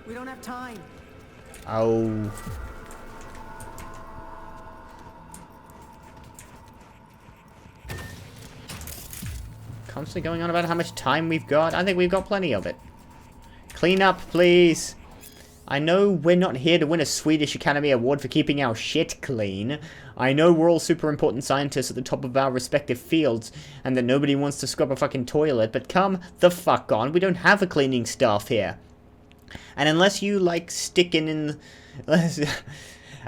We don't have time. Oh. Constantly going on about how much time we've got. I think we've got plenty of it. Clean up, please. I know we're not here to win a Swedish Academy Award for keeping our shit clean. I know we're all super important scientists at the top of our respective fields, and that nobody wants to scrub a fucking toilet, but come the fuck on. We don't have a cleaning staff here. And unless you like sticking in...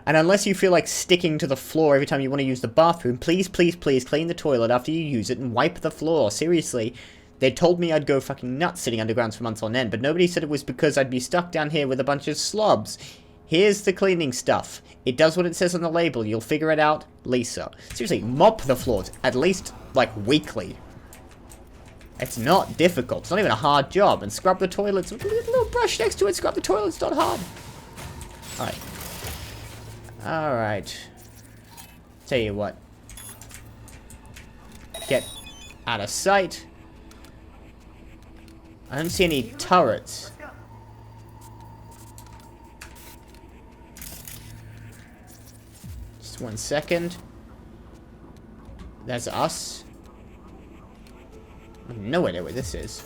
And unless you feel like sticking to the floor every time you want to use the bathroom, please, please, please clean the toilet after you use it and wipe the floor. Seriously, they told me I'd go fucking nuts sitting underground for months on end, but nobody said it was because I'd be stuck down here with a bunch of slobs. Here's the cleaning stuff. It does what it says on the label. You'll figure it out, Lisa. Seriously, mop the floors, at least, like, weekly. It's not difficult. It's not even a hard job. And scrub the toilets with a little brush next to it. Scrub the toilets, not hard. Alright. Alright. Tell you what. Get out of sight. I don't see any turrets. Just 1 second. That's us. I have no idea where this is.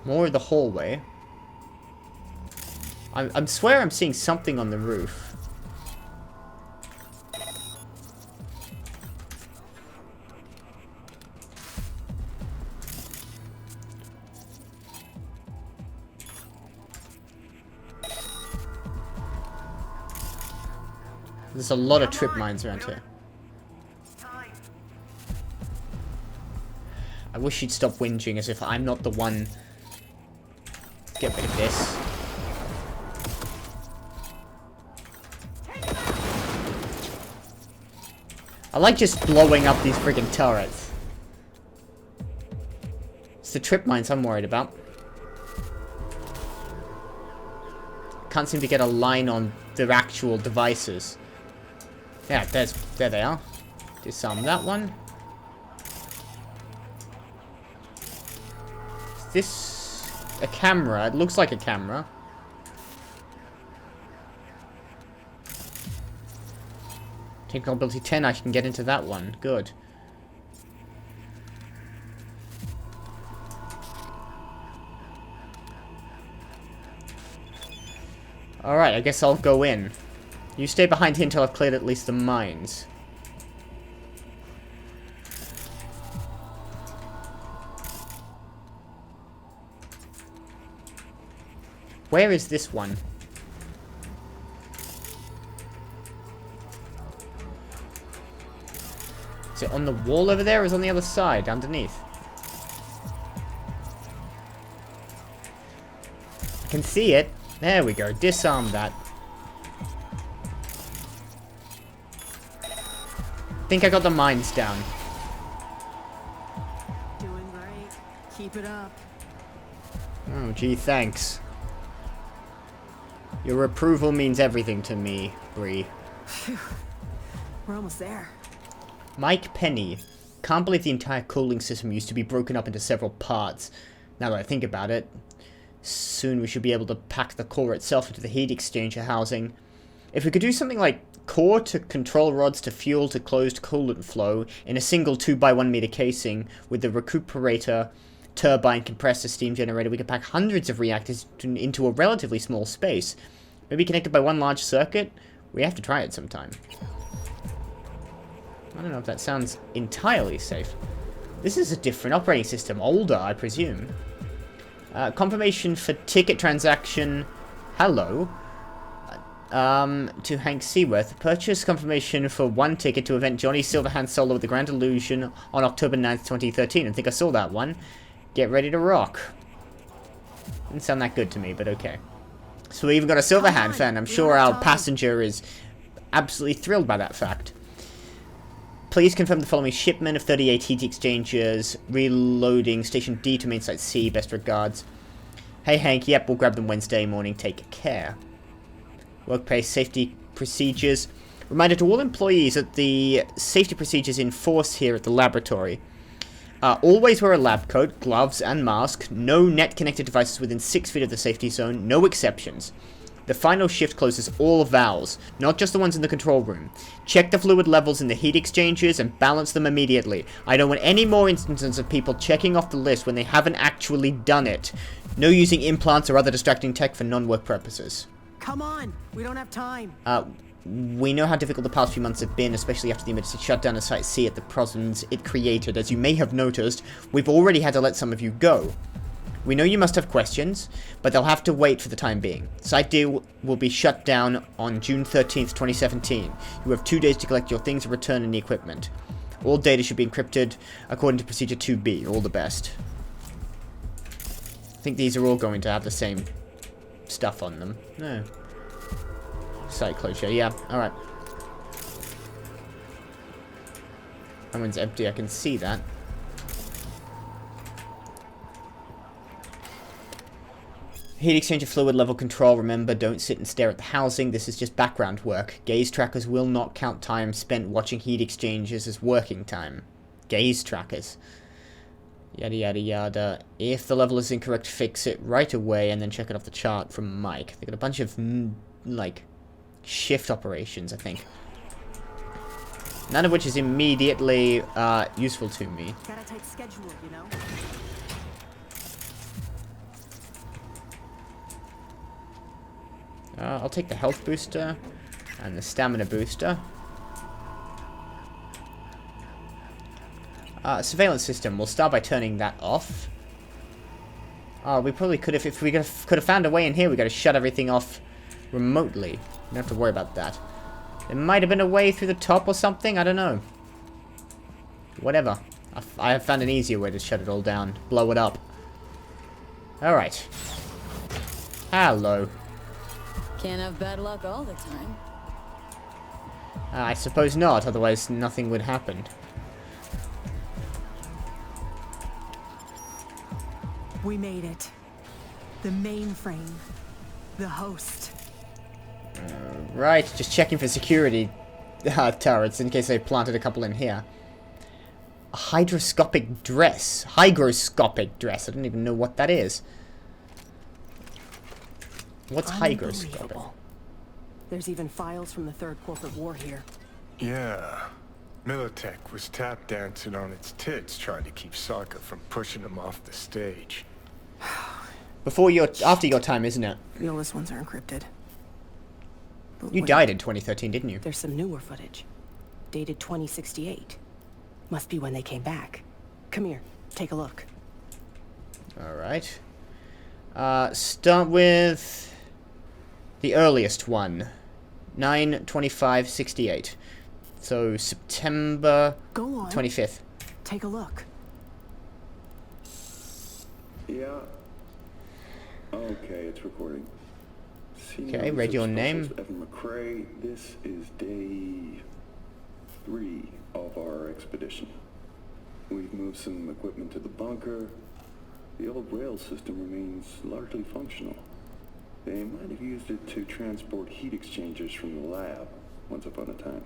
More of the hallway. I swear I'm seeing something on the roof. There's a lot of trip mines around here. I wish she'd stop whinging as if I'm not the one. Get rid of this. I like just blowing up these friggin' turrets. It's the trip mines I'm worried about. Can't seem to get a line on their actual devices. Yeah, there they are. Disarm that one. Is this a camera? It looks like a camera. Technical ability 10, I can get into that one. Good. Alright, I guess I'll go in. You stay behind here until I've cleared at least the mines. Where is this one? Is it on the wall over there or is it on the other side, underneath? I can see it. There we go. Disarm that. I think I got the mines down. Doing great. Keep it up. Oh, gee, thanks. Your approval means everything to me, Bree. We're almost there. Mike Penny. Can't believe the entire cooling system used to be broken up into several parts. Now that I think about it. Soon we should be able to pack the core itself into the heat exchanger housing. If we could do something like core to control rods to fuel to closed coolant flow in a single 2x1 meter casing with the recuperator, turbine, compressor, steam generator, we could pack hundreds of reactors into a relatively small space. Maybe connected by one large circuit? We have to try it sometime. I don't know if that sounds entirely safe. This is a different operating system, older, I presume. Confirmation for ticket transaction. Hello. To Hank Seaworth. Purchase confirmation for 1 ticket to event Johnny Silverhand solo with the Grand Illusion on October 9th, 2013. I think I saw that one. Get ready to rock. Didn't sound that good to me, but okay. So we even got a Silverhand fan. I'm sure our passenger is absolutely thrilled by that fact. Please confirm the following shipment of 38 heat exchangers. Reloading Station D to main site C. Best regards. Hey Hank, yep, we'll grab them Wednesday morning. Take care. Workplace safety procedures. Reminder to all employees that the safety procedures in force here at the laboratory. Always wear a lab coat, gloves, and mask. No net-connected devices within 6 feet of the safety zone. No exceptions. The final shift closes all valves, not just the ones in the control room. Check the fluid levels in the heat exchangers and balance them immediately. I don't want any more instances of people checking off the list when they haven't actually done it. No using implants or other distracting tech for non-work purposes. Come on, we don't have time. We know how difficult the past few months have been, especially after the emergency shutdown of Site C at the problems it created. As you may have noticed, we've already had to let some of you go. We know you must have questions, but they'll have to wait for the time being. Site D will be shut down on June 13th, 2017. You have 2 days to collect your things and return any equipment. All data should be encrypted according to Procedure 2B. All the best. I think these are all going to have the same stuff on them. No. Site closure, yeah, alright. That one's empty, I can see that. Heat exchanger fluid level control. Remember, don't sit and stare at the housing. This is just background work. Gaze trackers will not count time spent watching heat exchangers as working time. Gaze trackers. Yada yada yada. If the level is incorrect, fix it right away and then check it off the chart from Mike. They got a bunch of, like, shift operations, I think. None of which is immediately useful to me. Got a tight schedule, you know? I'll take the health booster and the stamina booster. Surveillance system. We'll start by turning that off. We probably could have, if we could have found a way in here, we got to shut everything off remotely. Don't have to worry about that. There might have been a way through the top or something. I don't know. Whatever. I have found an easier way to shut it all down. Blow it up. Alright. Hello. Can't have bad luck all the time. I suppose not, otherwise nothing would happen. We made it. The mainframe. The host. Right, just checking for security turrets in case they planted a couple in here. A hygroscopic dress. Hygroscopic dress. I don't even know what that is. What's hygroscopic? There's even files from the Third Corporate War here. Yeah. Militech was tap dancing on its tits trying to keep Sokka from pushing him off the stage. After your time, isn't it? The oldest ones are encrypted. But You wait, died in 2013, didn't you? There's some newer footage. Dated 2068. Must be when they came back. Come here, take a look. Alright. Start with the earliest one. 9/25/68. So September Go on. 25th. Take a look. Yeah. Okay, it's recording. Okay, read your name. Evan McCrae. This is day 3 of our expedition. We've moved some equipment to the bunker. The old rail system remains largely functional. They might have used it to transport heat exchangers from the lab once upon a time.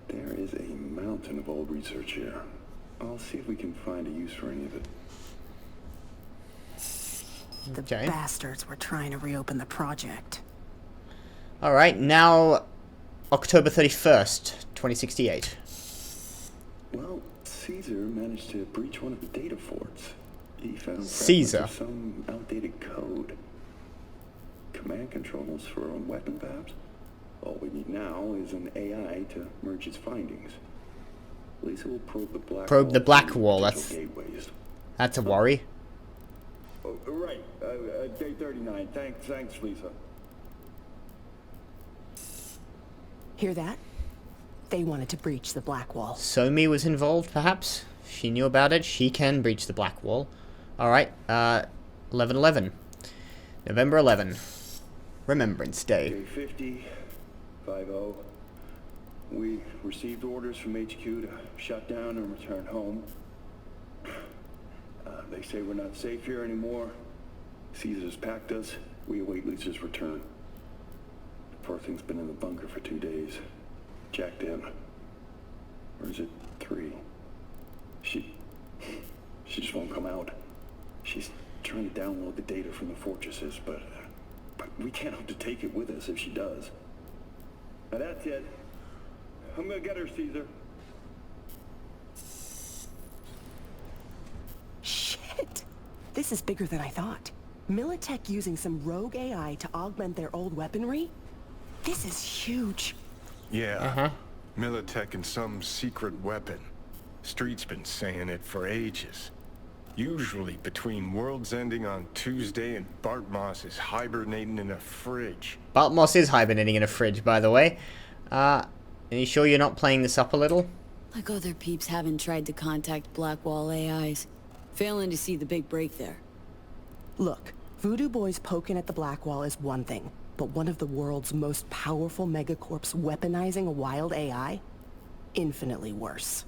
There is a mountain of old research here. I'll see if we can find a use for any of it. The Okay. bastards were trying to reopen the project. Alright, now October 31st, 2068. Well, Caesar managed to breach one of the data forts. He found fragments Caesar. of some outdated code. Command controls for our own weapon, perhaps? All we need now is an AI to merge its findings. Lisa will probe the black Probe the black wall, potential gateways. That's a worry. Oh, right. Day 39. Thanks, Lisa. Hear that? They wanted to breach the black wall. Somi was involved, perhaps? She knew about it. She can breach the black wall. Alright, 11/11. November 11. Remembrance Day. Day 50. 50. We received orders from HQ to shut down and return home. They say we're not safe here anymore. Caesar's packed us. We await Lisa's return. The poor thing's been in the bunker for 2 days. Jacked in. Or is it 3? She just won't come out. She's trying to download the data from the fortresses, but we can't hope to take it with us if she does. Now that's it. I'm gonna get her, Caesar. Shit! This is bigger than I thought. Militech using some rogue AI to augment their old weaponry? This is huge. Yeah. Militech and some secret weapon. Street's been saying it for ages. Usually between worlds ending on Tuesday and Bart Moss is hibernating in a fridge. Bart Moss is hibernating in a fridge, by the way. Are you sure you're not playing this up a little? Like other peeps haven't tried to contact Blackwall AIs. Failing to see the big break there. Look, Voodoo Boys poking at the Blackwall is one thing, but one of the world's most powerful megacorps weaponizing a wild AI? Infinitely worse.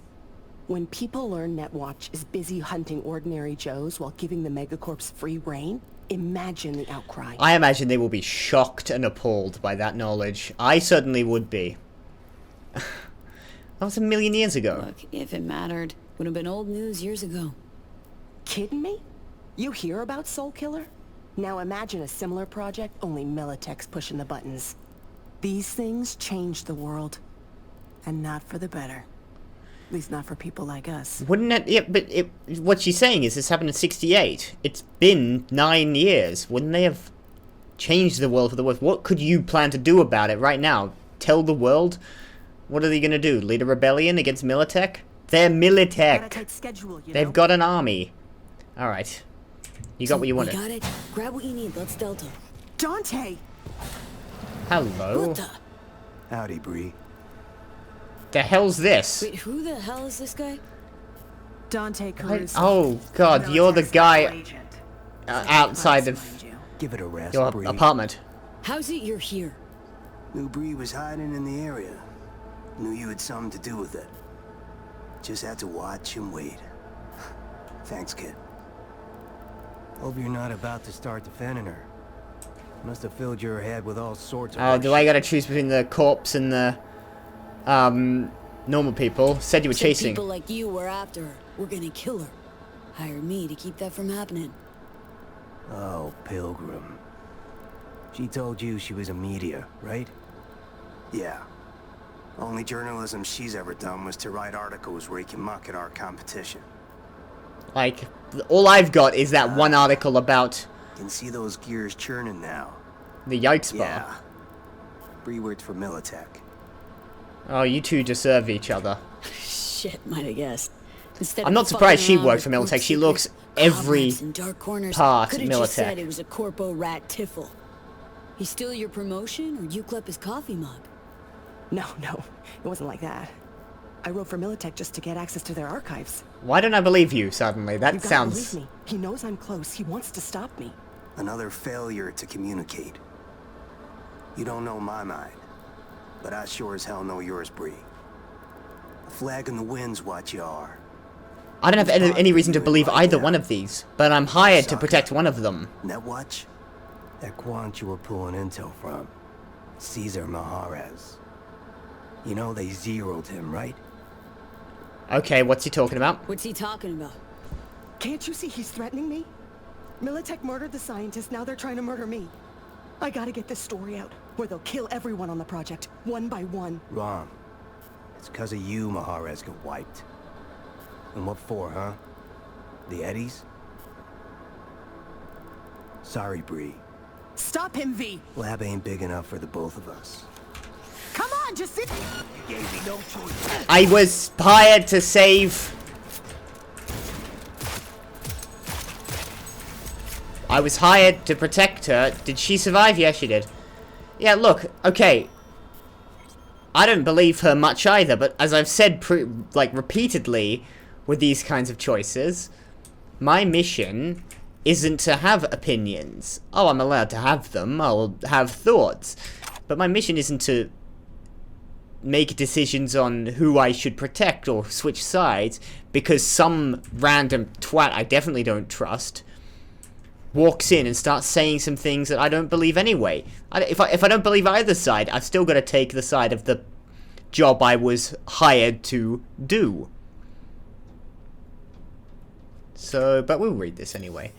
When people learn Netwatch is busy hunting ordinary Joes while giving the megacorps free reign, imagine the outcry. I imagine they will be shocked and appalled by that knowledge. I certainly would be. That was a million years ago. Look, if it mattered, would have been old news years ago. Kidding me? You hear about Soul Killer? Now imagine a similar project, only Militech's pushing the buttons. These things change the world. And not for the better. At least not for people like us. Wouldn't it? Yeah, but what she's saying is this happened in '68. It's been 9 years. Wouldn't they have changed the world for the worse? What could you plan to do about it right now? Tell the world? What are they going to do? Lead a rebellion against Militech? They're Militech. Got a tight schedule, you They've know? got an army. Alright. You got So, what you wanted. We got it. Grab what you need. Let's Delta. Dante! Hello. What the? Howdy, Bree. The hell's this? Wait, who the hell is this guy? Dante Caruso. Oh god, you're the Militech's guy agent. outside of Mind you. Give it a rest, your Bree. apartment. How's it you're here? Knew Bree was hiding in the area. Knew you had something to do with it. Just had to watch and wait. Thanks, kid. Hope you're not about to start defending her. Must have filled your head with all sorts of... Oh, do I gotta choose between the corpse and the normal people? Said you were Said chasing. people like you were after her. We're gonna kill her. Hired me to keep that from happening. Oh, Pilgrim. She told you she was a media, right? Yeah. Only journalism she's ever done was to write articles where he can muck at our competition. Like, all I've got is that one article about Can see those gears churning now. the Yikes bar. Yeah. Bree worked for Militech. Oh, you two deserve each other. Shit, might have guessed. Instead I'm of not surprised she fucking around worked with for Militech. group She looks secrets, every cobwebs and dark corners, part could've just said Militech. it was a corpo rat tiffle. He steal your promotion, or you clip his coffee mug? No, it wasn't like that. I wrote for Militech just to get access to their archives. Why don't I believe you suddenly? That You gotta sounds... believe me. He knows I'm close. He wants to stop me. Another failure to communicate. You don't know my mind, but I sure as hell know yours, Bree. A flag in the wind's what you are. I don't have any reason to believe either one of these, but I'm hired to protect one of them. Netwatch? That quant you were pulling intel from. Caesar Maharez. You know they zeroed him, right? Okay, what's he talking about? What's he talking about? Can't you see he's threatening me? Militech murdered the scientist, now they're trying to murder me. I gotta get this story out, where they'll kill everyone on the project, one by one. Wrong. It's 'cause of you Maharez got wiped. And what for, huh? The Eddies? Sorry, Bree. Stop him, V! Lab ain't big enough for the both of us. Come on, just sit... You gave me no choice. I was hired to save... I was hired to protect her. Did she survive? Yeah, she did. Yeah, look, okay. I don't believe her much either, but as I've said, repeatedly with these kinds of choices, my mission isn't to have opinions. Oh, I'm allowed to have them. I'll have thoughts. But my mission isn't to make decisions on who I should protect or switch sides because some random twat I definitely don't trust walks in and starts saying some things that I don't believe anyway. If I don't believe either side, I've still got to take the side of the job I was hired to do. So, but we'll read this anyway.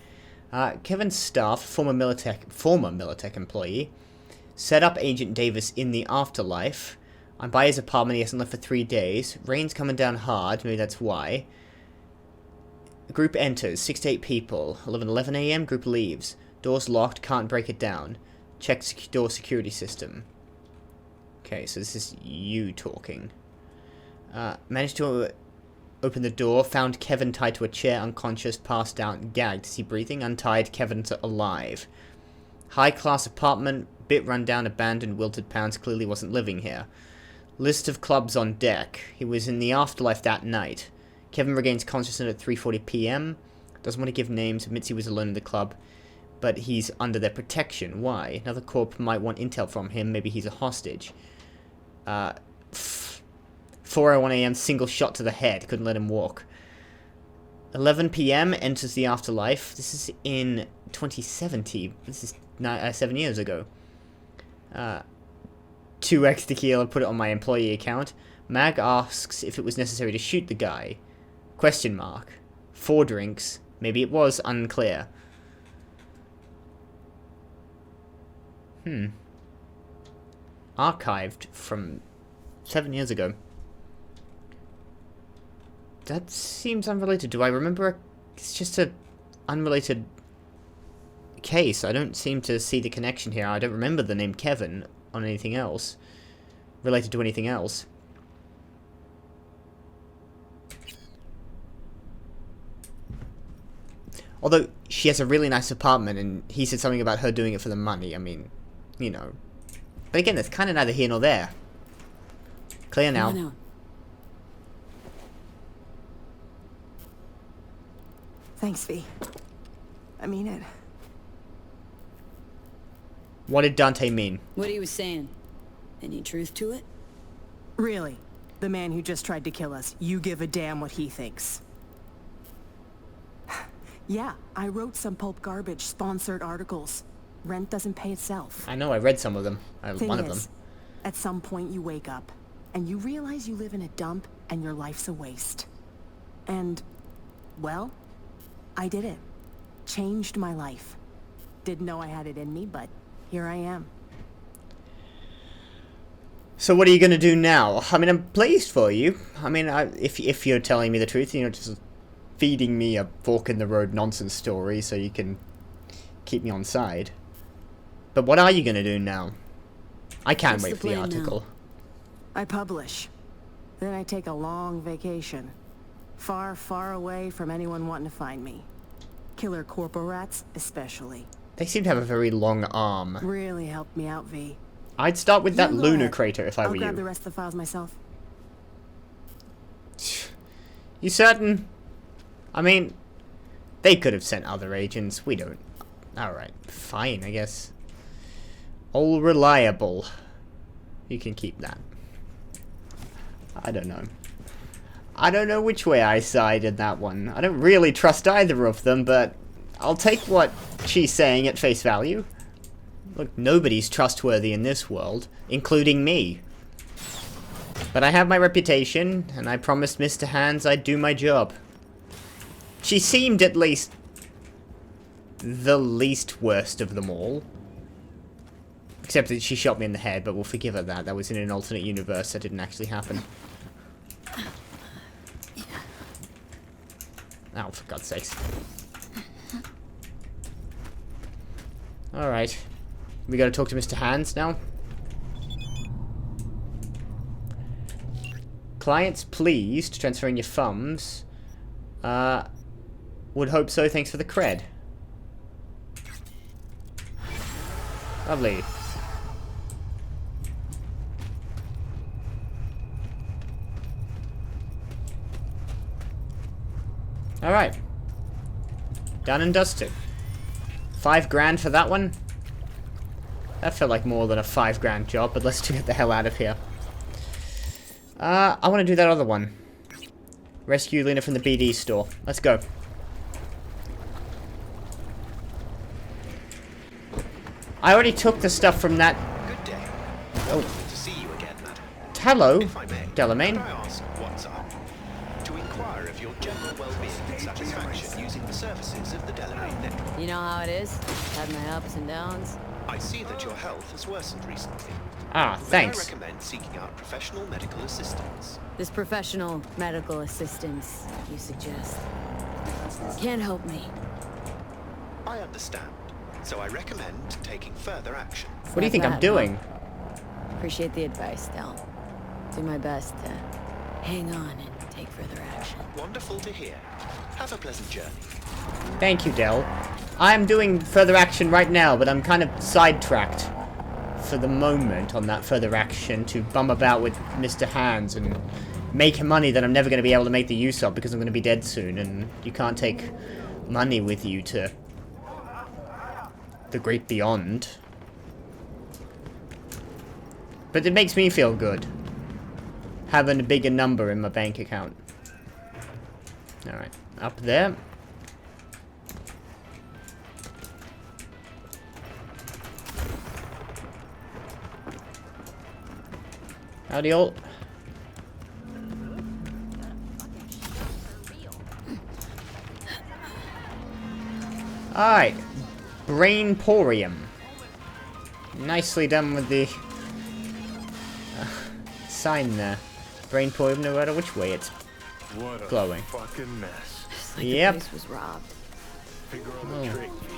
Kevin's staff, former Militech employee, set up Agent Davis in the afterlife. I'm by his apartment, he hasn't left for 3 days. Rain's coming down hard, maybe that's why. Group enters, 6 to 8 people. 11 a.m., group leaves. Door's locked, can't break it down. Check door security system. Okay, so this is you talking. Managed to open the door, found Kevin tied to a chair, unconscious, passed out, gagged. Is he breathing? Untied, Kevin's alive. High-class apartment, bit run down, abandoned, wilted pounds, clearly wasn't living here. List of clubs on deck. He was in the afterlife that night. Kevin regains consciousness at 3:40 p.m. Doesn't want to give names, admits he was alone in the club, but he's under their protection. Why? Another corp might want intel from him, maybe he's a hostage. 4:01 a.m., single shot to the head, couldn't let him walk. 11 p.m., enters the afterlife. This is in 2070. This is 7 years ago. 2x tequila, put it on my employee account. Mag asks if it was necessary to shoot the guy. Question mark. 4 drinks. Maybe it was, unclear. Archived from 7 years ago. That seems unrelated. Do I remember it's just a unrelated case. I don't seem to see the connection here. I don't remember the name Kevin on anything else. Related to anything else. Although, she has a really nice apartment, and he said something about her doing it for the money. I mean, you know. But again, that's kind of neither here nor there. Clear now. Come on out. Thanks, V. I mean it. What did Dante mean? What he was saying. Any truth to it? Really? The man who just tried to kill us, you give a damn what he thinks. Yeah, I wrote some pulp garbage, sponsored articles. Rent doesn't pay itself. I know, I read some of them. One of them. At some point you wake up, and you realize you live in a dump, and your life's a waste. And, well, I did it. Changed my life. Didn't know I had it in me, but here I am. So what are you going to do now? I mean, I'm pleased for you. I mean, if you're telling me the truth, you know, just feeding me a fork-in-the-road nonsense story so you can keep me on side. But what are you going to do now? I can't wait for the article. I publish. Then I take a long vacation. Far, far away from anyone wanting to find me. Killer corpo rats, especially. They seem to have a very long arm. Really helped me out, V. I'd start with that You go lunar ahead. crater if I were I'll grab you. the rest of the files myself. You certain? I mean, they could have sent other agents. We don't. Alright, fine, I guess. All reliable. You can keep that. I don't know. I don't know which way I side in that one. I don't really trust either of them, but I'll take what she's saying at face value. Look, nobody's trustworthy in this world, including me. But I have my reputation, and I promised Mr. Hands I'd do my job. She seemed at least the least worst of them all. Except that she shot me in the head, but we'll forgive her that. That was in an alternate universe. That didn't actually happen. Oh, for God's sakes. Alright. We gotta talk to Mr. Hands now. Clients pleased. Transferring your funds. Would hope so. Thanks for the cred. Lovely. Alright. Done and dusted. 5 grand for that one. That felt like more than a 5 grand job, but let's get the hell out of here. I want to do that other one. Rescue Lena from the BD store. Let's go. I already took the stuff from that. Good day. Oh. Good to see you again, madam. Hello, If I may, Delamain. could I ask what's up? To inquire of your general well-being and satisfaction using know how it is. Had my ups and downs. I see that your health has worsened recently. Ah, thanks. May I recommend seeking out professional medical assistance? This professional medical assistance you suggest can't help me. I understand. So I recommend taking further action. What do you think I'm doing? Appreciate the advice, Del. Do my best to hang on and take further action. Wonderful to hear. Have a pleasant journey. Thank you, Del. I'm doing further action right now, but I'm kind of sidetracked for the moment on that further action to bum about with Mr. Hands and make money that I'm never going to be able to make the use of because I'm going to be dead soon, and you can't take money with you to the great beyond. But it makes me feel good having a bigger number in my bank account. Alright, up there. Howdy all. Alright. Brainporium. Nicely done with the sign there. Brainporium, no matter which way it's What a glowing. fucking mess. It's like Yep. the place was robbed. Figure on the trick, V.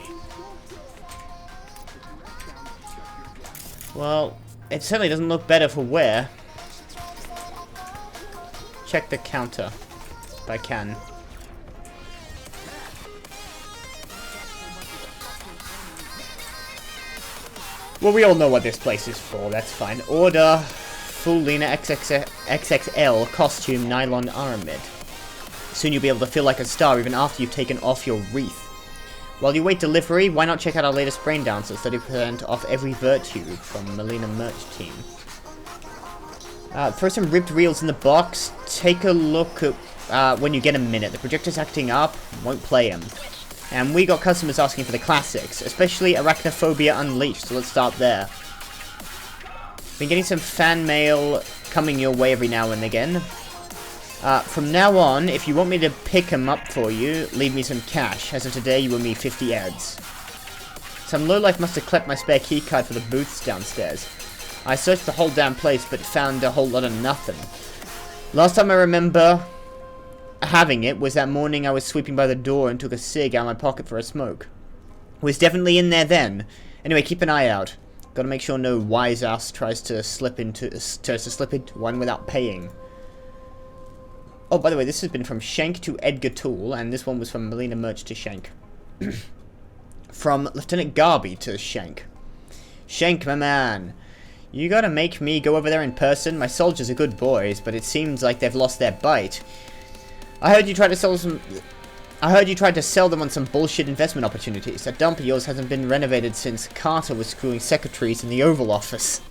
Well, it certainly doesn't look better for wear. Check the counter, if I can. Well, we all know what this place is for, that's fine. Order full Lena XXL costume nylon armid. Soon you'll be able to feel like a star even after you've taken off your wreath. While you wait delivery, why not check out our latest brain dancers, 30% off every virtue from Melina merch team. Throw some ripped reels in the box. Take a look at when you get a minute. The projector's acting up, won't play them. And we got customers asking for the classics, especially Arachnophobia Unleashed, so let's start there. Been getting some fan mail coming your way every now and again. From now on, if you want me to pick them up for you, leave me some cash. As of today, you owe me 50 ads. Some lowlife must have clept my spare keycard for the booths downstairs. I searched the whole damn place, but found a whole lot of nothing. Last time I remember having it was that morning I was sweeping by the door and took a cig out of my pocket for a smoke. It was definitely in there then. Anyway, keep an eye out. Gotta make sure no wise ass tries to slip into one without paying. Oh, by the way, this has been from Shank to Edgar Tool, and this one was from Melina Merch to Shank. From Lieutenant Garby to Shank. Shank, my man. You gotta make me go over there in person. My soldiers are good boys, but it seems like they've lost their bite. I heard you tried to sell them on some bullshit investment opportunities. That dump of yours hasn't been renovated since Carter was screwing secretaries in the Oval Office.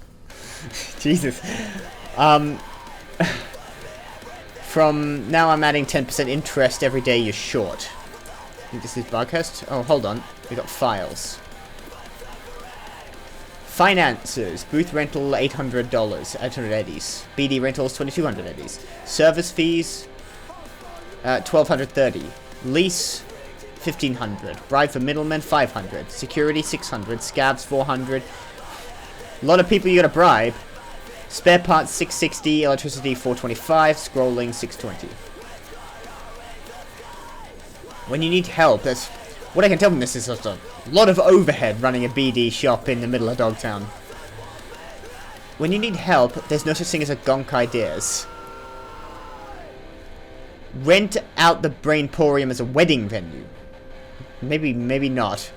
Jesus. From now I'm adding 10% interest every day you're short. I think this is Bughurst. Oh, hold on. We got files. Finances. Booth rental $800. 800 eddies. BD rentals 2200 eddies. Service fees 1230. Lease 1500. Bribe for middlemen 500. Security 600. Scavs 400. A lot of people you gotta bribe. Spare parts 660, electricity 425, scrolling 620. When you need help, that's what I can tell from this is just a lot of overhead running a BD shop in the middle of Dogtown. When you need help, there's no such thing as a gonk ideas. Rent out the Brainporium as a wedding venue. Maybe not.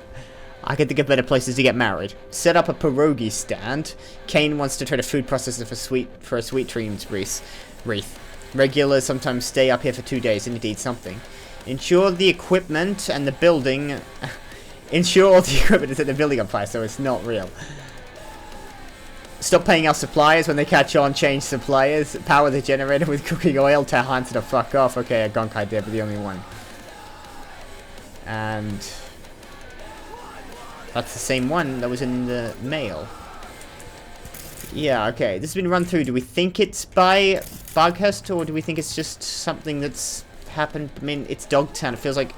I can think of better places to get married. Set up a pierogi stand. Kane wants to trade a food processor for a sweet dreams wreath. Regulars sometimes stay up here for 2 days and need something. Ensure the equipment and the building. Ensure all the equipment is at the building on fire, so it's not real. Stop paying our suppliers when they catch on. Change suppliers. Power the generator with cooking oil. Tell Hansen to fuck off. Okay, a gonk idea, but the only one. And that's the same one that was in the mail. Yeah, okay. This has been run through. Do we think it's by Bughurst, or do we think it's just something that's happened? I mean, it's Dogtown. It feels like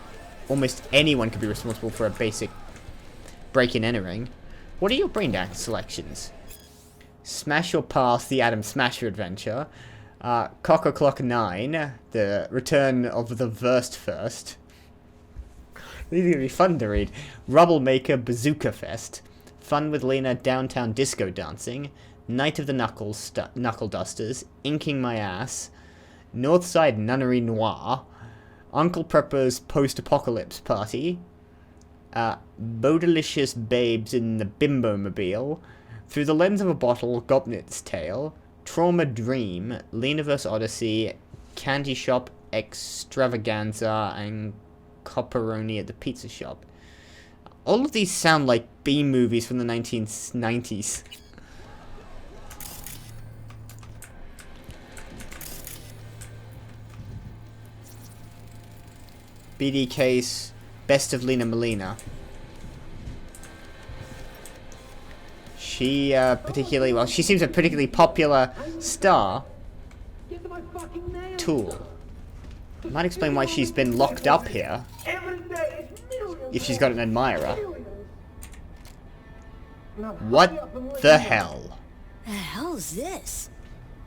almost anyone could be responsible for a basic breaking and entering. What are your brain dance selections? Smash or Pass, the Atom Smasher Adventure. Cock O'Clock 9, the Return of the Versed First. These are going to be fun to read. Rubble Maker Bazooka Fest. Fun with Lena Downtown Disco Dancing. Night of the Knuckle Dusters. Inking My Ass. Northside Nunnery Noir. Uncle Prepper's Post-Apocalypse Party. Bodilicious Babes in the Bimbo Mobile. Through the Lens of a Bottle, Gobnit's Tale. Trauma Dream. Lenaverse Odyssey. Candy Shop Extravaganza. And Copperoni at the Pizza Shop. All of these sound like B-movies from the 1990s. BD Case, Best of Lena Melina. She particularly, well, she seems a particularly popular star. Tool. Might explain why she's been locked up here. If she's got an admirer. What the hell? The hell's this?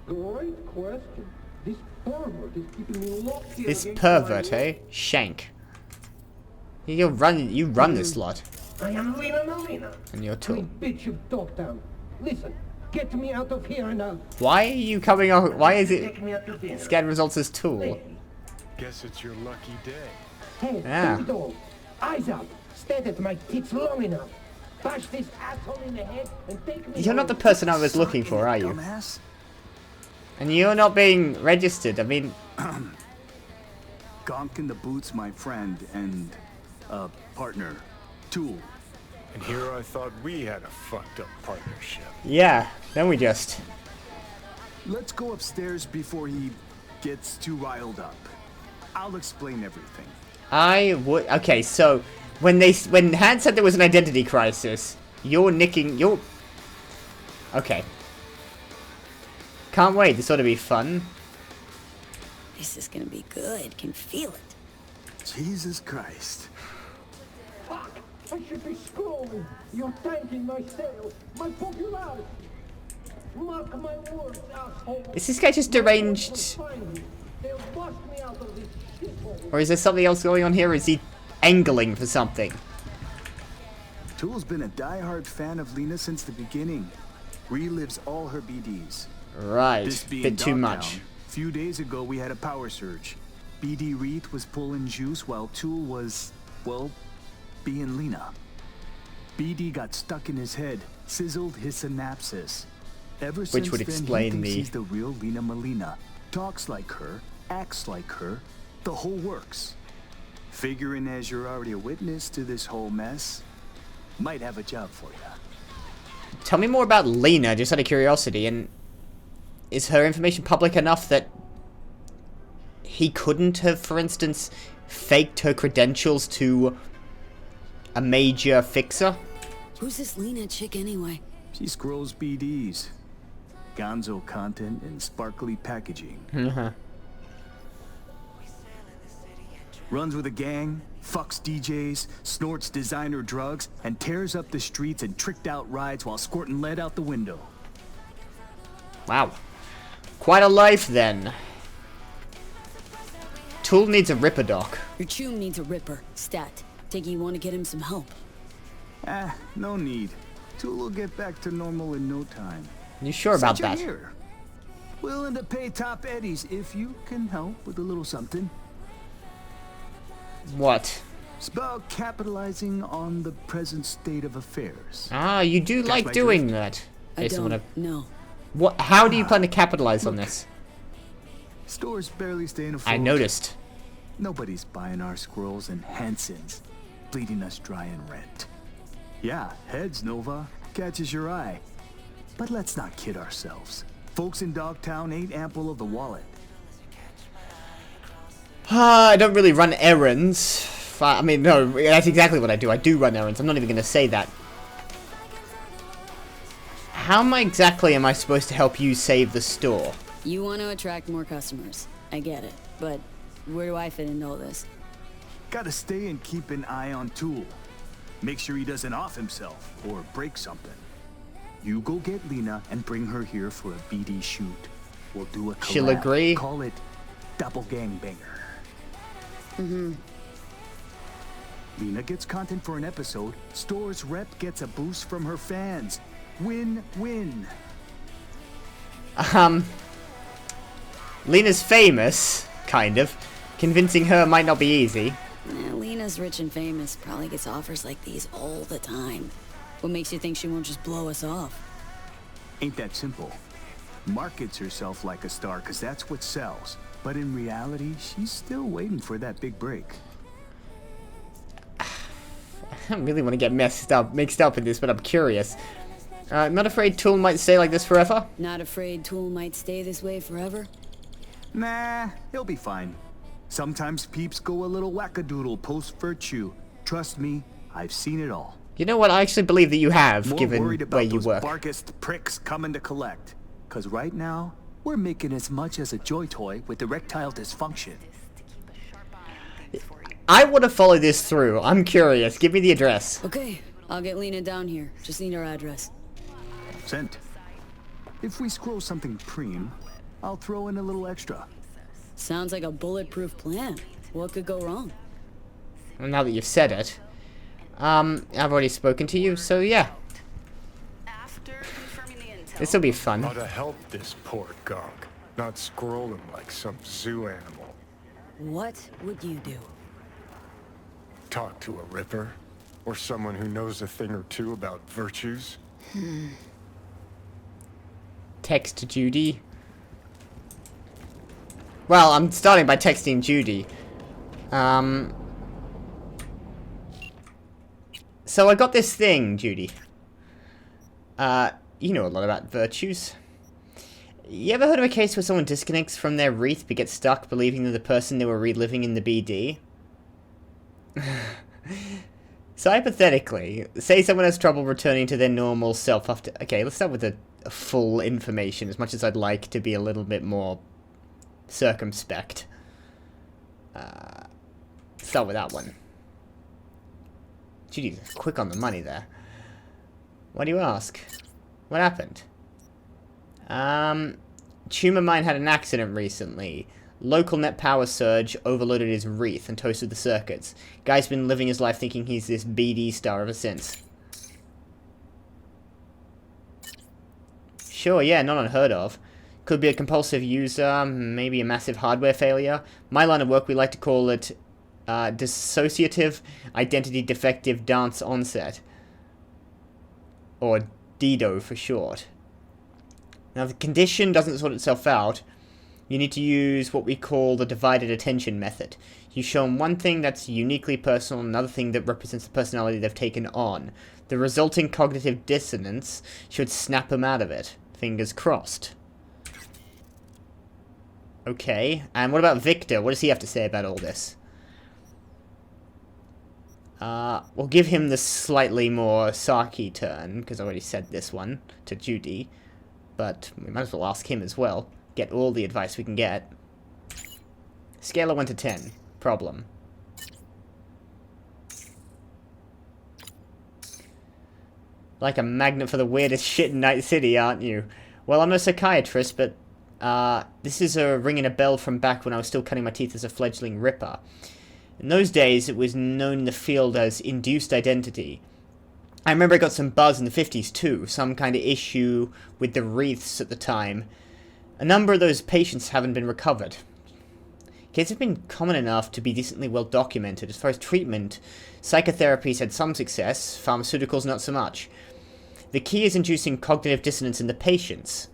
Great question. This pervert is keeping me locked here. This pervert, eh? Shank. You run this lot. I am Lena Melina. And your tool. Bitch, you dog down. Listen, get me out of here and I'll... Why are you coming out? Why is it Take me out to dinner. scan results as tool? Guess it's your lucky day. Hey, Ah. dog. Eyes up. Stand at my tits long enough. Bash this asshole in the head and take me You're not the home. person I was looking for, are you? Dumbass. And you're not being registered. I mean, Gonk in the Boots, my friend, and partner, Tool. And here I thought we had a fucked up partnership. yeah. Then we just. Let's go upstairs before he gets too riled up. I'll explain everything. I would. Okay, so when Han said there was an identity crisis, you're nicking. You're. Okay. Can't wait. This ought to be fun. This is gonna be good. Can feel it. Jesus Christ. Fuck! I should be scrolling. You're tanking my sales, my popularity. Mark my words, asshole. Is this guy just deranged? They'll bust me out of this shithole. Or is there something else going on here? Is he angling for something? Tool's been a die-hard fan of Lena since the beginning. Relives all her BDs. Right. This being Bit too Dogtown, much. Few days ago we had a power surge. BD Reed was pulling juice while Tool was, well, being Lena. BD got stuck in his head, sizzled his synapses. Ever since would then, explain he thinks the- he's the real Lena Melina. Talks like her, acts like her, the whole works. Figuring as you're already a witness to this whole mess, might have a job for you. Tell me more about Lena, just out of curiosity, and is her information public enough that he couldn't have, for instance, faked her credentials to a major fixer? Who's this Lena chick anyway? She scrolls BDs. Gonzo content and sparkly packaging. Runs with a gang, fucks DJs, snorts designer drugs, and tears up the streets in tricked out rides while squirting lead out the window. Wow. Quite a life, then. Tool needs a Ripper doc. Your chum needs a ripper. Stat. Think you want to get him some help? No need. Tool will get back to normal in no time. You sure about Such a that? here. Willing to pay top eddies if you can help with a little something. What? It's about capitalizing on the present state of affairs. Ah, you do Catch like my doing drift? that. I Based on don't what I've- know. What? How do you plan to capitalize on this? Stores barely staying afloat. I noticed. Nobody's buying our scrolls and Hansons, bleeding us dry in rent. Yeah, heads, Nova, catches your eye. But let's not kid ourselves. Folks in Dogtown ain't ample of the wallet. I don't really run errands. I mean, no, that's exactly what I do. I do run errands. I'm not even going to say that. How exactly am I supposed to help you save the store? You want to attract more customers. I get it. But where do I fit into all this? Gotta stay and keep an eye on Tool. Make sure he doesn't off himself or break something. You go get Lena and bring her here for a BD shoot. We'll do a collab. She'll agree. Call it Double Gangbanger. Mm-hmm. Lena gets content for an episode. Store's rep gets a boost from her fans. Win-win. Lena's famous, kind of. Convincing her might not be easy. Lena's rich and famous, probably gets offers like these all the time. What makes you think she won't just blow us off? Ain't that simple. Markets herself like a star because that's what sells. But in reality, she's still waiting for that big break. I don't really want to get mixed up in this, but I'm curious. I'm not afraid Tool might stay like this forever? Not afraid Tool might stay this way forever? Nah, he'll be fine. Sometimes peeps go a little wackadoodle post-virtue. Trust me, I've seen it all. You know what? I actually believe that you have, More given worried about where you those work. Barkist pricks coming to collect. Cause right now, we're making as much as a joy toy with erectile dysfunction. I want to follow this through. I'm curious. Give me the address. Okay, I'll get Lena down here. Just need her address. Sent. If we scroll something preem, I'll throw in a little extra. Sounds like a bulletproof plan. What could go wrong? Well, now that you've said it. I've already spoken to you, so yeah. This'll be fun. How to help this poor gunk, not scroll him like some zoo animal. What would you do? Talk to a ripper, or someone who knows a thing or two about virtues. Text Judy. Well, I'm starting by texting Judy. So I got this thing, Judy. You know a lot about virtues. You ever heard of a case where someone disconnects from their wreath but gets stuck believing they're the person they were reliving in the BD? So hypothetically, say someone has trouble returning to their normal self after... Okay, let's start with the full information, as much as I'd like to be a little bit more circumspect. Start with that one. Judy's quick on the money there. Why do you ask? What happened? Tumor Mine had an accident recently. Local net power surge overloaded his wreath and toasted the circuits. Guy's been living his life thinking he's this BD star ever since. Sure, yeah, not unheard of. Could be a compulsive user, maybe a massive hardware failure. My line of work, we like to call it dissociative identity defective dance onset. Or DIDO for short. Now, if the condition doesn't sort itself out, you need to use what we call the divided attention method. You show them one thing that's uniquely personal, and another thing that represents the personality they've taken on. The resulting cognitive dissonance should snap them out of it. Fingers crossed. Okay, and what about Victor? What does he have to say about all this? We'll give him the slightly more Saki turn, because I already said this one to Judy. But we might as well ask him as well. Get all the advice we can get. Scale of 1 to 10. Problem. Like a magnet for the weirdest shit in Night City, aren't you? Well, I'm a psychiatrist, but this is ringing a bell from back when I was still cutting my teeth as a fledgling ripper. In those days, it was known in the field as induced identity. I remember I got some buzz in the 50s too, some kind of issue with the wreaths at the time. A number of those patients haven't been recovered. Cases have been common enough to be decently well documented. As far as treatment, psychotherapies had some success, pharmaceuticals not so much. The key is inducing cognitive dissonance in the patients.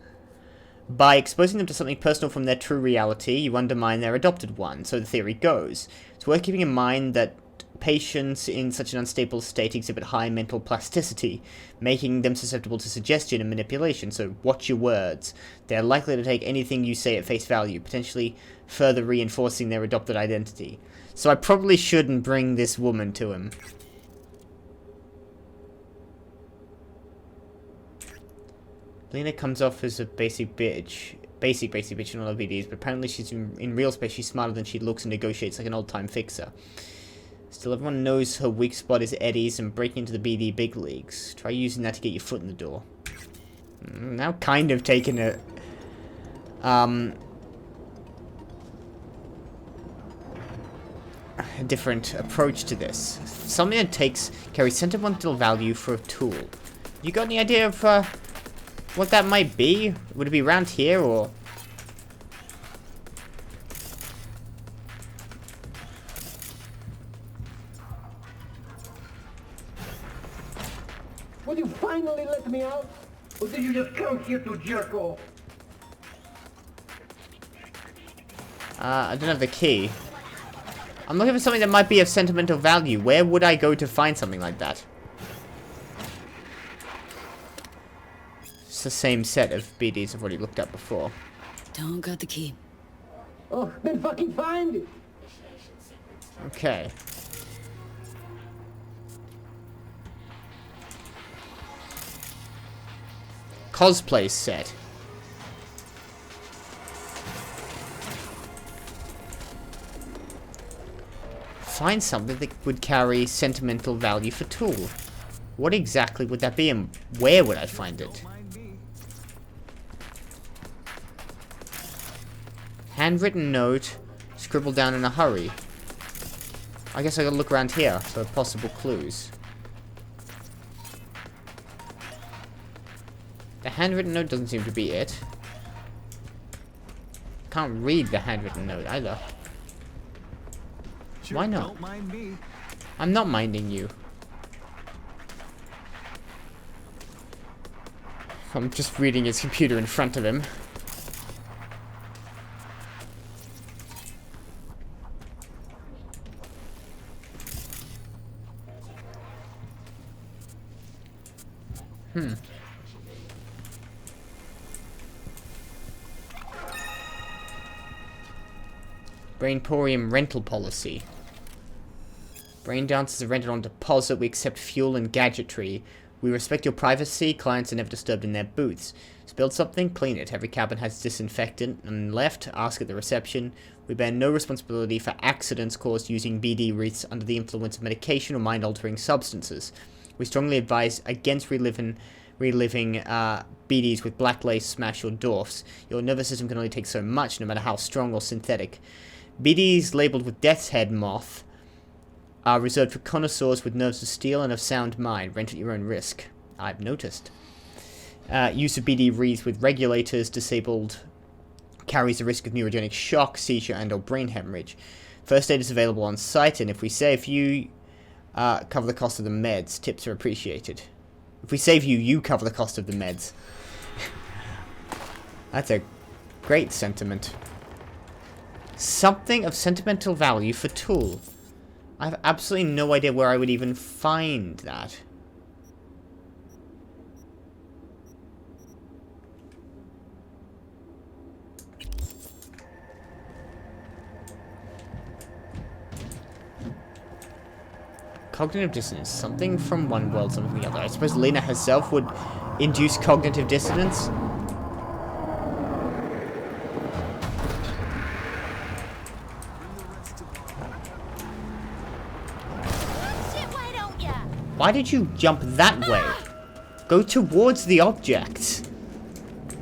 By exposing them to something personal from their true reality, you undermine their adopted one, so the theory goes. It's worth keeping in mind that patients in such an unstable state exhibit high mental plasticity, making them susceptible to suggestion and manipulation, so watch your words. They're likely to take anything you say at face value, potentially further reinforcing their adopted identity. So I probably shouldn't bring this woman to him. Lena comes off as a basic bitch in all her VDs, but apparently she's in real space, she's smarter than she looks and negotiates like an old-time fixer. Still, everyone knows her weak spot is eddies and breaking into the BD big leagues. Try using that to get your foot in the door. Now kind of taking a different approach to this. Something that carries sentimental value for a tool. You got any idea of what that might be? Would it be around here or? Will you finally let me out? Or did you just come here to jerk off? I don't have the key. I'm looking for something that might be of sentimental value. Where would I go to find something like that? It's the same set of BDs I've already looked at before. Don't got the key. Oh, then fucking find it! Okay. Cosplay set. Find something that would carry sentimental value for tool. What exactly would that be and where would I find it? Handwritten note, scribbled down in a hurry. I guess I gotta look around here for possible clues. The handwritten note doesn't seem to be it. Can't read the handwritten note either. Sure, why not? Don't mind me. I'm not minding you. I'm just reading his computer in front of him. Brainporium rental policy. Brain dances are rented on deposit. We accept fuel and gadgetry. We respect your privacy. Clients are never disturbed in their booths. Spilled something? Clean it. Every cabin has disinfectant. And left? Ask at the reception. We bear no responsibility for accidents caused using BD wreaths under the influence of medication or mind-altering substances. We strongly advise against reliving BDs with black lace, smash, or dwarfs. Your nervous system can only take so much, no matter how strong or synthetic. BDs labeled with Death's Head Moth are reserved for connoisseurs with nerves of steel and of sound mind. Rent at your own risk. I've noticed. Use of BD wreaths with regulators disabled carries the risk of neurogenic shock, seizure, and or brain hemorrhage. First aid is available on site, and if we save you, cover the cost of the meds. Tips are appreciated. If we save you, you cover the cost of the meds. That's a great sentiment. Something of sentimental value for tool. I have absolutely no idea where I would even find that. Cognitive dissonance. Something from one world, something from the other. I suppose Lena herself would induce cognitive dissonance. Why did you jump that way? Go towards the object.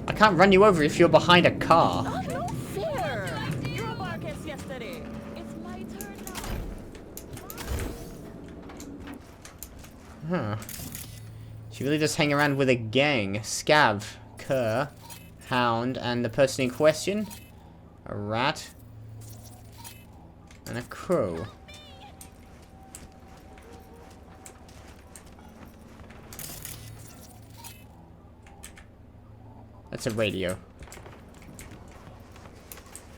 I can't run you over if you're behind a car. Oh, no fair. You were Marcus yesterday. It's my turn Huh. now. She really does hang around with a gang. Scav, cur, hound, and the person in question. A rat. And a crow. That's a radio.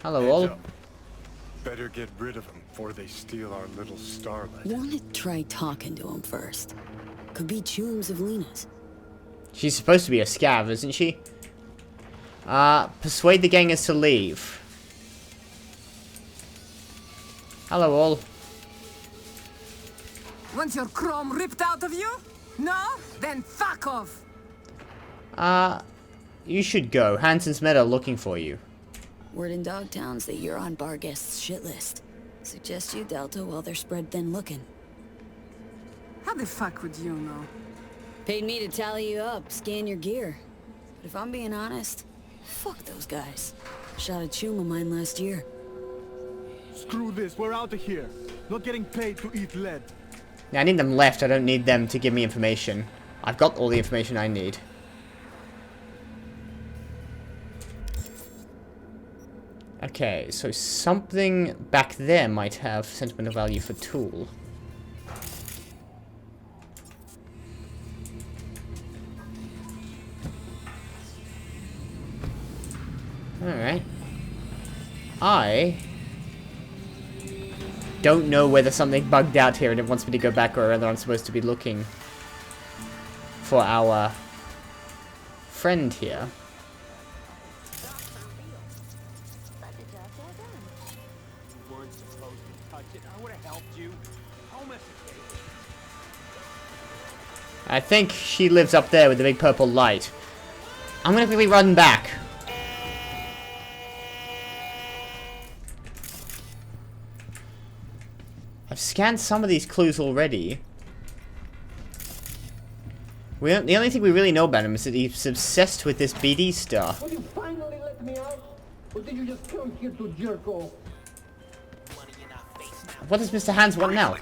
Hello, all. Better get rid of them before they steal our little starlet. Wanna try talking to him first. Could be chums of Lena's. She's supposed to be a scav, isn't she? Persuade the gangers to leave. Hello, all. Want your chrome ripped out of you? No? Then fuck off! You should go. Hansen's men are looking for you. Word in Dogtown's that you're on Barguest's shit list. Suggest you Delta while they're spread thin looking. How the fuck would you know? Paid me to tally you up, scan your gear. But if I'm being honest, fuck those guys. Shot a chum of mine last year. Screw this, we're out of here. Not getting paid to eat lead. Yeah, I need them left, I don't need them to give me information. I've got all the information I need. Okay, so something back there might have sentimental value for tool. Alright. I don't know whether something bugged out here and it wants me to go back or whether I'm supposed to be looking for our friend here. I think she lives up there with the big purple light. I'm gonna quickly run back. I've scanned some of these clues already. The only thing we really know about him is that he's obsessed with this BD stuff. Will you finally let me out? Or did you just come here to jerk off? What does Mr. Hands want now?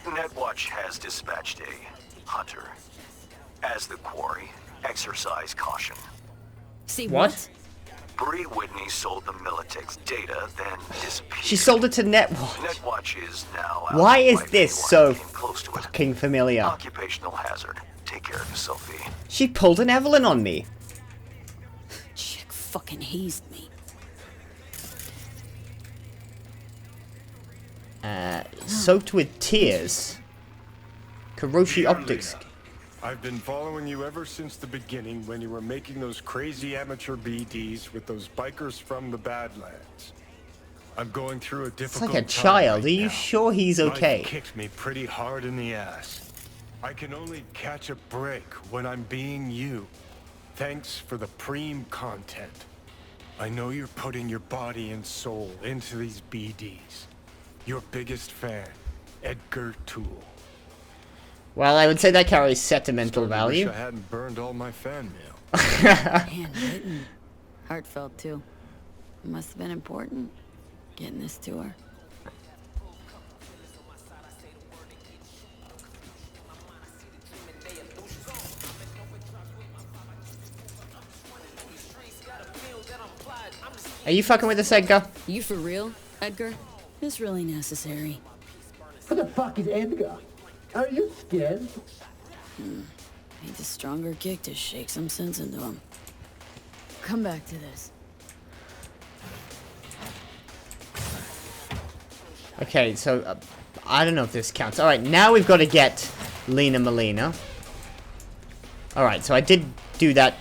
Netwatch has dispatched a hunter. As the quarry, exercise caution. See what? Bree Whitney sold the Militech's data, then disappeared. She sold it to Netwatch. Netwatch is now Why is this so fucking familiar? Occupational hazard. Take care of yourself, V. She pulled an Evelyn on me. Chick fucking hazed me. Soaked with tears. Karoshi Optics. I've been following you ever since the beginning when you were making those crazy amateur BDs with those bikers from the Badlands. I'm going through a difficult It's like a time child. right Are you now. sure he's okay? Life kicked me pretty hard in the ass. I can only catch a break when I'm being you. Thanks for the preem content. I know you're putting your body and soul into these BDs. Your biggest fan, Edgar Toole. Well, I would say that carries sentimental value. Wish I hadn't burned all my fan mail. Handwritten. Heartfelt, too. It must have been important, getting this to her. Are you fucking with this, Edgar? You for real, Edgar? It's really necessary. Who the fuck is Edgar? Are you scared? Needs a stronger kick to shake some sense into him. Come back to this. Okay, so I don't know if this counts. Alright, now we've got to get Lena Melina. Alright, so I did do that.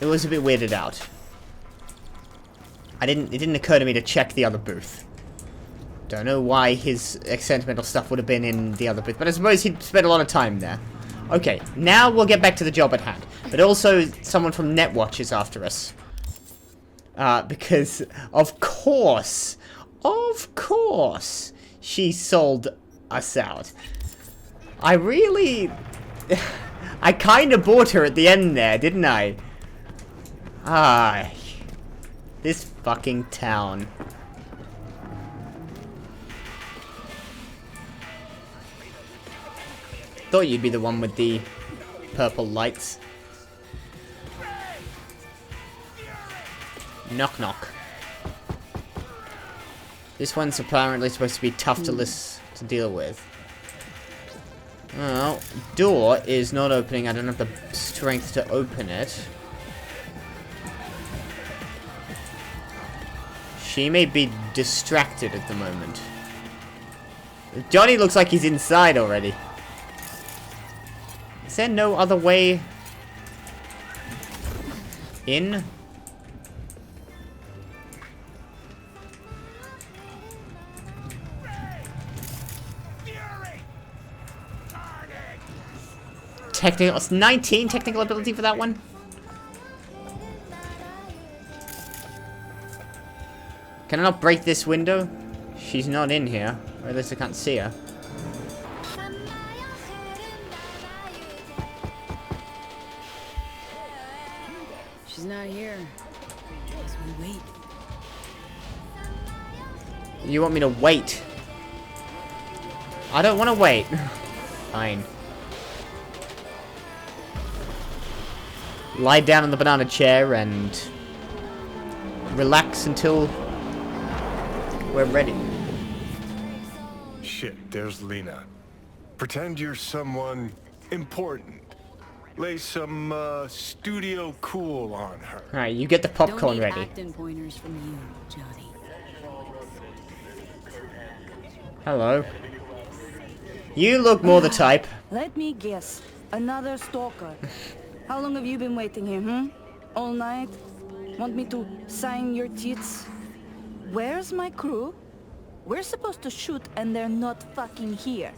It was a bit weirded out. It didn't occur to me to check the other booth. Don't know why his sentimental stuff would have been in the other booth, but I suppose he'd spent a lot of time there. Okay, now we'll get back to the job at hand. But also, someone from Netwatch is after us. Because, of course, she sold us out. I really... I kind of bought her at the end there, didn't I? This fucking town. Thought you'd be the one with the purple lights. Knock knock. This one's apparently supposed to be tough to deal with. Well, door is not opening. I don't have the strength to open it. She may be distracted at the moment. Johnny looks like he's inside already. Is there no other way in? Technical, it's 19 technical ability for that one. Can I not break this window? She's not in here. Or at least I can't see her. She's not here. Guess we wait. You want me to wait? I don't want to wait. Fine. Lie down on the banana chair and relax until we're ready. Shit, there's Lena. Pretend you're someone important. Lay some studio cool on her. Alright, you get the popcorn Don't need ready. acting pointers from you, Johnny. Hello. You look more the type. Let me guess. Another stalker. How long have you been waiting here, hmm? All night? Want me to sign your tits? Where's my crew? We're supposed to shoot and they're not fucking here.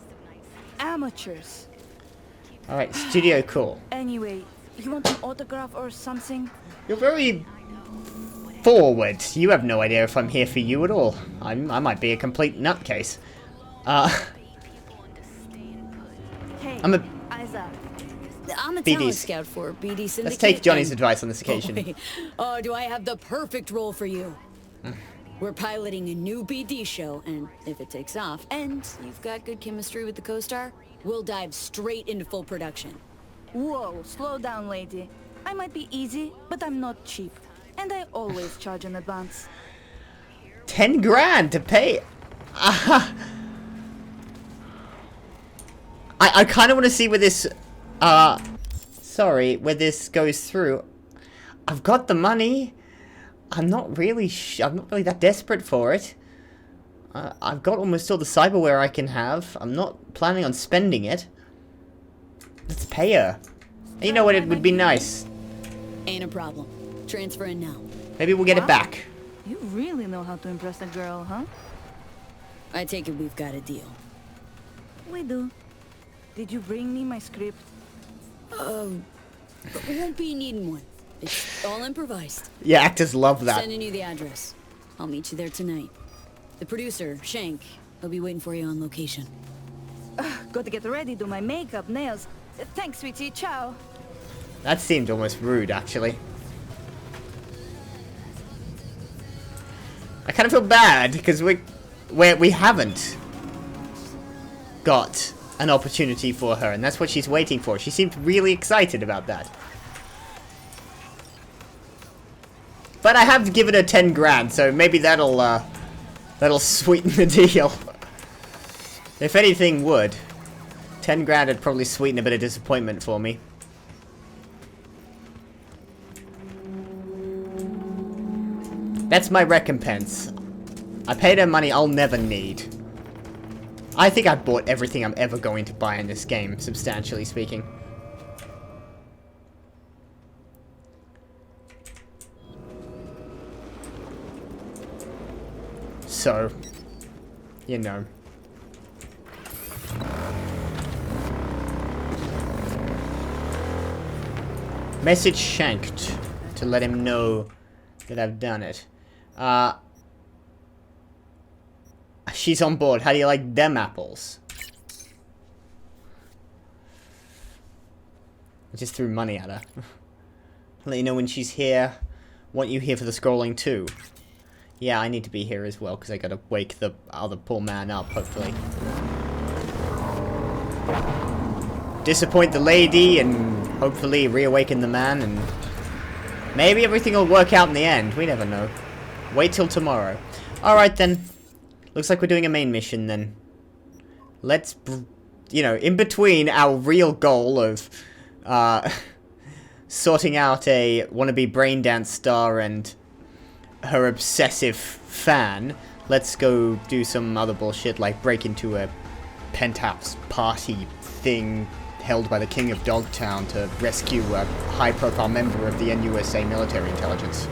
Amateurs. Alright, studio cool. Anyway, you want an autograph or something? You're very forward. You have no idea if I'm here for you at all. I might be a complete nutcase. Hey, I'm a Isa. I'm a BD's. talent scout for BD Syndicate. Let's take Johnny's and- advice on this occasion. wait. Oh, do I have the perfect role for you? We're piloting a new BD show, and if it takes off, and you've got good chemistry with the co-star, we'll dive straight into full production. Whoa, slow down, lady. I might be easy, but I'm not cheap. And I always charge in advance. 10 grand to pay. I kind of want to see where this, where this goes through. I've got the money. I'm not really that desperate for it. I've got almost all the cyberware I can have. I'm not planning on spending it. Let's pay her. You know what? It would be nice. Ain't a problem. Transfer in now. Maybe we'll get it back. You really know how to impress a girl, huh? I take it we've got a deal. We do. Did you bring me my script? But we won't be needing one. It's all improvised. Yeah, actors love that. Sending you the address. I'll meet you there tonight. The producer, Shank, he'll be waiting for you on location. Got to get ready, do my makeup, nails. Thanks, sweetie. Ciao. That seemed almost rude, actually. I kind of feel bad because we haven't got an opportunity for her, and that's what she's waiting for. She seemed really excited about that. But I have given her 10 grand, so maybe that'll sweeten the deal. If anything would. 10 grand would probably sweeten a bit of disappointment for me. That's my recompense. I paid her money I'll never need. I think I've bought everything I'm ever going to buy in this game, substantially speaking. So, you know. Message Shanked to let him know that I've done it. She's on board. How do you like them apples? I just threw money at her. Let you know when she's here. Want you here for the scrolling too. Yeah, I need to be here as well, because I gotta wake the other poor man up, hopefully. Disappoint the lady, and hopefully reawaken the man, and maybe everything will work out in the end. We never know. Wait till tomorrow. Alright then. Looks like we're doing a main mission then. Let's, you know, in between our real goal of sorting out a wannabe brain dance star and her obsessive fan, let's go do some other bullshit like break into a penthouse party thing held by the King of Dogtown to rescue a high-profile member of the NUSA military intelligence.